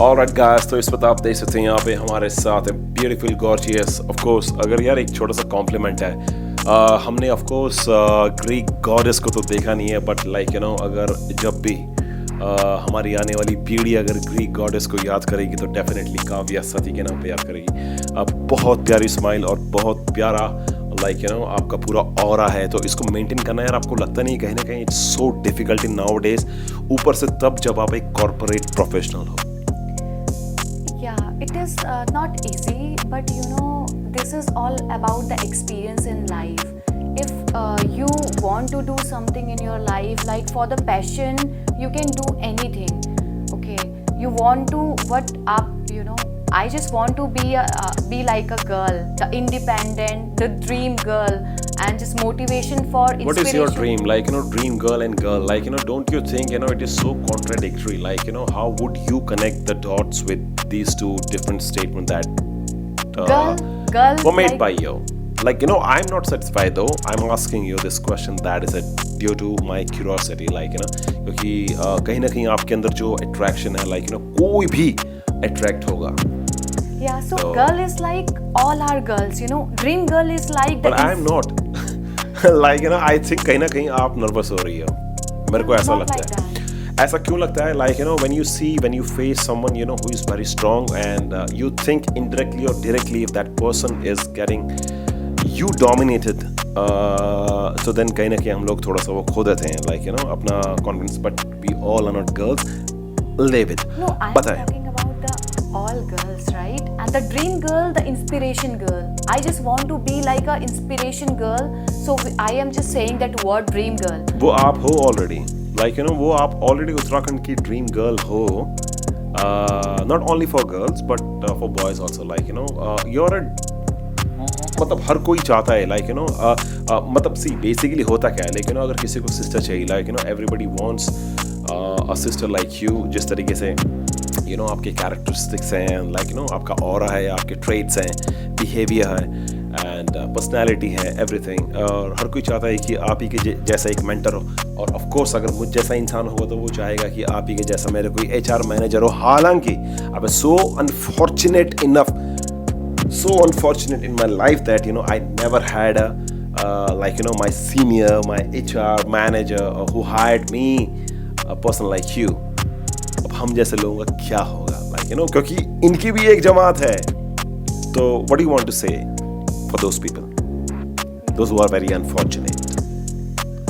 Alright guys, तो इस वक्त आप देख सकते हैं यहाँ पे हमारे साथ है ब्यूटीफुल गॉर्जियस। ऑफ कोर्स अगर यार एक छोटा सा कॉम्प्लीमेंट है, हमने ऑफ कोर्स ग्रीक गॉडेस को तो देखा नहीं है, बट लाइक यू नो अगर जब भी हमारी आने वाली पीढ़ी अगर ग्रीक गॉडेस को याद करेगी तो डेफिनेटली काव्या सती के नाम पे याद करेगी। बहुत प्यारी स्माइल और बहुत प्यारा लाइक यू नो आपका पूरा ऑरा है, तो इसको मेंटेन करना यार आपको लगता नहीं कहीं ना कहीं it's so difficult in now days, ऊपर से तब जब आप एक कॉर्पोरेट प्रोफेशनल हो। Yeah, it is not easy, but you know, this is all about the experience in life. If you want to do something in your life, like for the passion, you can do anything. Okay, you want to I just want to be like a girl, the independent, the dream girl, and just motivation for inspiration. What is your dream? Like, you know, dream girl and girl. Like, you know, don't you think, you know, it is so contradictory? Like, you know, how would you connect the dots with these two different statements that girl were made like, by you? Like, you know, I'm not satisfied though. I'm asking you this question that is due to my curiosity. Like, you know, क्योंकि कहीं ना कहीं आपके अंदर जो attraction है, like, you know, कोई भी attract होगा. Yeah, so girl is like all our girls, you know. Dream girl is like. But I'm not. Like, you know, I think कहीं ना कहीं आप nervous हो रही हो. मेरे को ऐसा लगता है. ऐसा क्यों लगता है? Like, you know, when you face someone, you know, who is very strong, and you think indirectly or directly if that person is getting you dominated, so then कहीं ना कहीं हम लोग थोड़ा सा वो खो देते हैं, like, you know, अपना confidence. But we all are not girls. Live it. No, I'm talking about the all girls, right? And the dream girl, the inspiration girl. I just want to be like a inspiration girl. So I am just saying that word dream girl. वो आप हो already. Like, you know, वो आप already Uttarakhand की dream girl हो. Not only for girls but for boys also. Like, you know, you're a मतलब हर कोई चाहता है, like, you know, मतलब सी बेसिकली होता क्या है, like, you know, अगर किसी को सिस्टर चाहिए, like, you know, everybody wants a sister like you, जिस तरीके से you know आपके कैरेक्टरिस्टिक्स हैं, like, you know, आपका ऑरा है, आपके ट्रेट्स हैं, बिहेवियर है एंड पर्सनैलिटी है, एवरीथिंग, और हर कोई चाहता है कि आप ही के जैसा एक मेंटर हो, और ऑफ कोर्स अगर मुझ जैसा इंसान होगा तो वो चाहेगा कि आप ही के जैसा मेरे कोई HR मैनेजर हो। हालांकि अब सो unfortunate in my life that, you know, I never had like, you know, my senior, my HR manager who hired me, a person like you. अब हम जैसे लोगों का क्या होगा, like, you know, क्योंकि इनकी भी एक जमात है। तो what do you want to say for those people, those who are very unfortunate?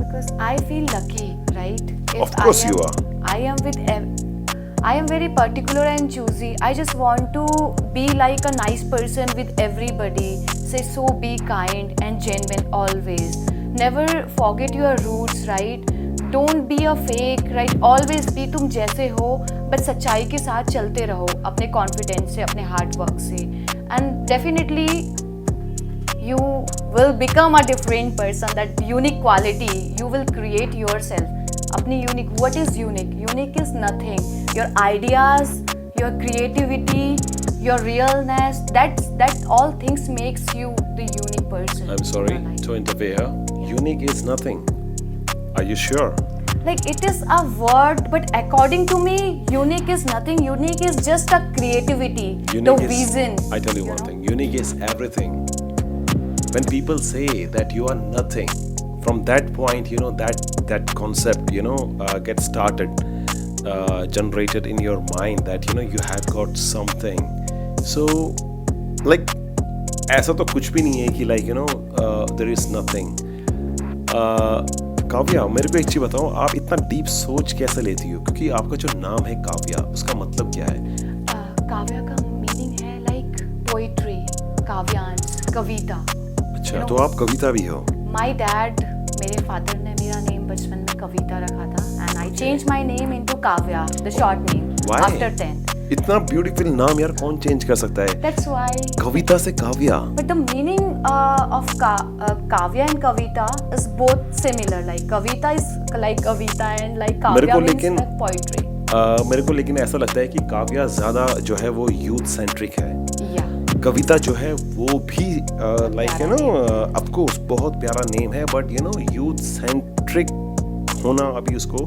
Because I feel lucky, right? Of course you are. I am very particular and choosy. I just want to be like a nice person with everybody. So be kind and genuine always. Never forget your roots, right? Don't be a fake, right? Always be तुम जैसे हो, but सच्चाई के साथ चलते रहो, अपने confidence से, अपने hard work से, and definitely you will become a different person. That unique quality you will create yourself. अपनी unique. What is unique? Unique is nothing. Your ideas, your creativity, your realness. That all things makes you the unique person. I'm sorry to interfere. Unique is nothing. Are you sure? Like, it is a word, but according to me, unique is nothing. Unique is just a creativity, Unique the vision. I tell you one thing. Unique is everything. When people say that you are nothing, from that point, you know, that concept, you know, gets started, generated in your mind that, you know, you have got something. So, like, ऐसा तो कुछ भी नहीं है कि, like, you know, there is nothing. Kavya, मेरे को एक चीज बताओ, आप इतना डीप सोच कैसे लेती हो? क्योंकि आपका जो नाम है काव्या, उसका मतलब क्या है? काव्या का मीनिंग है लाइक पोइट्री, काव्यांश, कविता। अच्छा, तो आप कविता भी हो? माय डैड, मेरे फादर ने मेरा नेम बचपन में कविता रखा था, and I change my name into Kavya, the short name, after 10th. इतना ब्यूटीफुल नाम यार कौन चेंज कर सकता है? That's why. कविता से Kavya. But the meaning of Kavya and Kavita is both similar. Like Kavita is like Kavita and like Kavya means like poetry. मेरे को लेकिन ऐसा लगता है कि काव्या ज़्यादा जो है वो यूथ सेंट्रिक है. Yeah. कविता जो है वो भी like you no of course बहुत प्यारा नेम है, but you know youth centric होना अभी उसको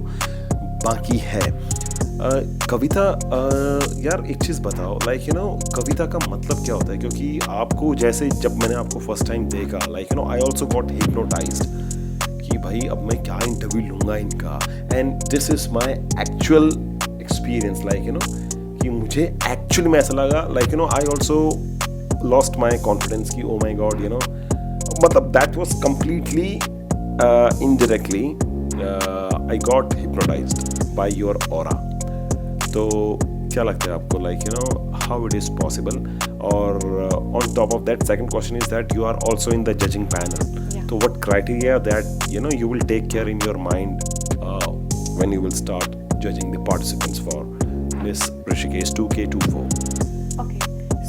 बाकी है. कविता, यार एक चीज़ बताओ, लाइक यू नो कविता का मतलब क्या होता है? क्योंकि आपको जैसे जब मैंने आपको फर्स्ट टाइम देखा, like you no I also got hypnotised कि भाई अब मैं क्या इंटरव्यू लूँगा इनका, and this is my actual experience, like you no कि मुझे एक्चुअली में ऐसा लगा, like you no I also lost my confidence कि ओ माई गॉड यू नो, मतलब that was completely indirectly I got hypnotized by your aura. तो क्या लगता है आपको, like you know how it is possible? और on top of that second question is that you are also in the judging panel, तो what criteria that you know you will take care in your mind when you will start judging the participants for this Rishikesh 2K24? Okay,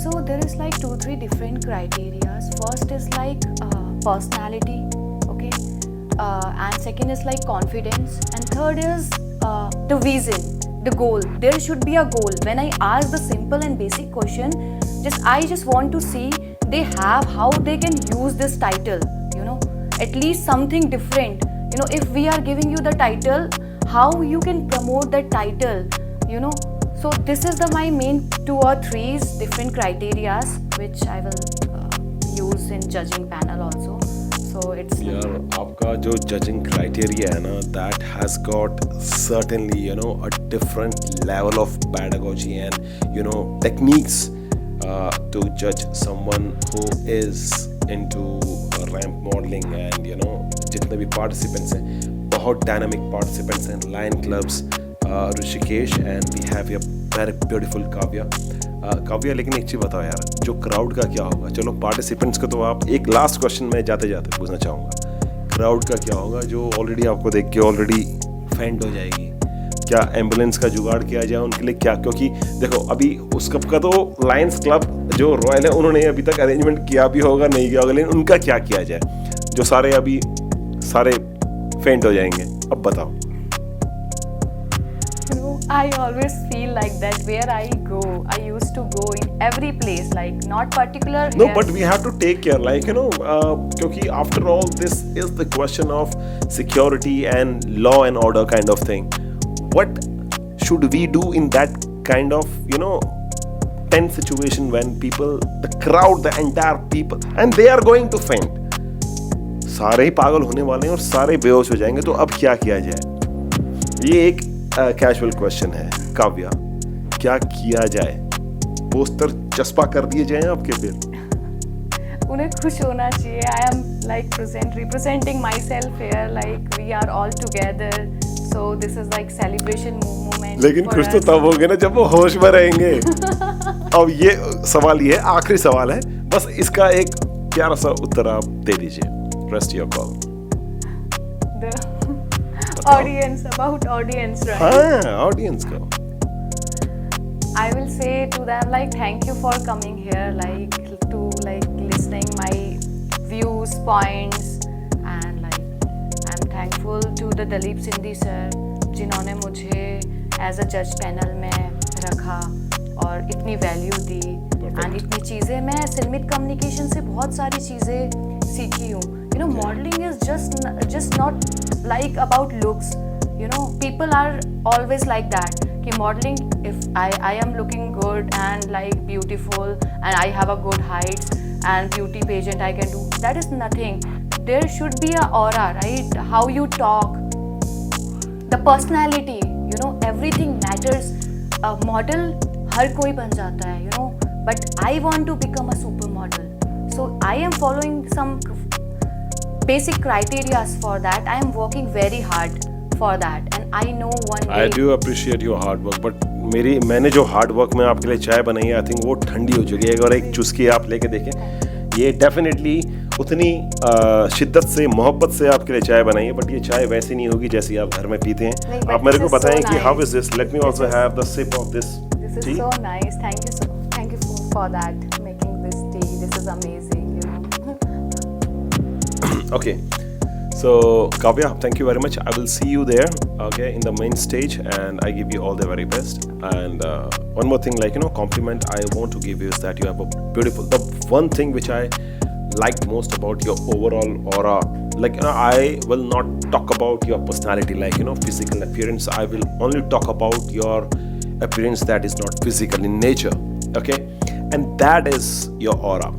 so there is like 2-3 different criterias. First is like personality, okay, and second is like confidence, and third is the vision, the goal. There should be a goal. When I ask the simple and basic question, I just want to see they have how they can use this title, you know, at least something different. You know, if we are giving you the title, how you can promote that title, you know. So this is my main 2 or 3 different criterias which I will use in judging panel also. So it's यार आपका जो judging criteria है ना, that has got certainly you know a different level of pedagogy and you know techniques to जज someone who is into ramp modelling, and you know जितने भी participants हैं बहुत डायनामिक पार्टिसिपेंट्स हैं, lion clubs, Rishikesh, and we have a very beautiful Kavya. Kavya, लेकिन एक चीज़ बताओ यार, जो क्राउड का क्या होगा? चलो पार्टिसिपेंट्स को तो आप, एक लास्ट क्वेश्चन मैं जाते जाते पूछना चाहूँगा, क्राउड का क्या होगा जो ऑलरेडी आपको देख के ऑलरेडी फेंट हो जाएगी? क्या एम्बुलेंस का जुगाड़ किया जाए उनके लिए क्या? क्योंकि देखो अभी उस कप का तो लायंस क्लब जो रॉयल है उन्होंने अभी तक अरेंजमेंट किया भी होगा, नहीं किया होगा, लेकिन उनका क्या किया जाए जो सारे अभी सारे फेंट हो जाएंगे? अब बताओ. I always feel like that where I go. I used to go in every place, like not particular. No, here. but we have to take care, like you know, क्योंकि after all this is the question of security and law and order kind of thing. What should we do in that kind of you know tense situation when people, the crowd, the entire people, and they are going to faint. सारे ही पागल होने वाले हैं और सारे बेहोश हो जाएंगे, तो अब क्या किया जाए? ये एक कैजुअल क्वेश्चन है. काव्या, क्या किया जाए? पोस्टर चस्पा कर दिए जाएं आपके फिर? उन्हें खुश होना चाहिए. I am like representing myself here, like we are all together, so this is like celebration moment. लेकिन for खुश तो us. तब होंगे ना जब वो होश में रहेंगे. अब ये सवाल, ये आखिरी सवाल है, बस इसका एक प्यारा सा उत्तर आप दे दीजिए. Rest your call. The audience, about audience, right? हाँ, ऑडियंस को. I will say to them like thank you for coming here, like to like listening my views, points, and like I'm thankful to the Dalip Sindhi sir जिन्होंने मुझे as a judge panel में रखा और इतनी value the. and इतनी चीज़ें मैं सिलमित communication से बहुत सारी चीज़ें सीखी हूँ. You know, modeling is just not like about looks. You know, people are always like that. कि modeling, if I am looking good and like beautiful and I have a good height and beauty pageant I can do, that is nothing. There should be a aura, right? How you talk, the personality, you know, everything matters. A model हर कोई बन जाता है, you know, but I want to become a supermodel. So I am following some basic criteria for that. I am working very hard for that, and I know one day. I do appreciate your hard work, but मैंने जो hard work में आपके लिए चाय बनाई है, I think वो ठंडी हो चुकी है. और एक चुस्की आप लेके देखें, ये डेफिनेटली उतनी शिद्दत से, मोहब्बत से आपके लिए चाय बनाई है, बट ये चाय वैसी नहीं होगी जैसी आप घर में पीते हैं. आप मेरे को बताएं कि how is this? Let me also have the sip of this. This is so nice. Thank you for that, making this tea. This is amazing, you know. Okay, so Kavya, thank you very much. I will see you there, okay, in the main stage, and I give you all the very best. And one more thing, like you know, compliment I want to give you is that you have a beautiful. The one thing which I liked most about your overall aura, like you know, I will not talk about your personality, like you know, physical appearance. I will only talk about your appearance that is not physical in nature. Okay, and that is your aura.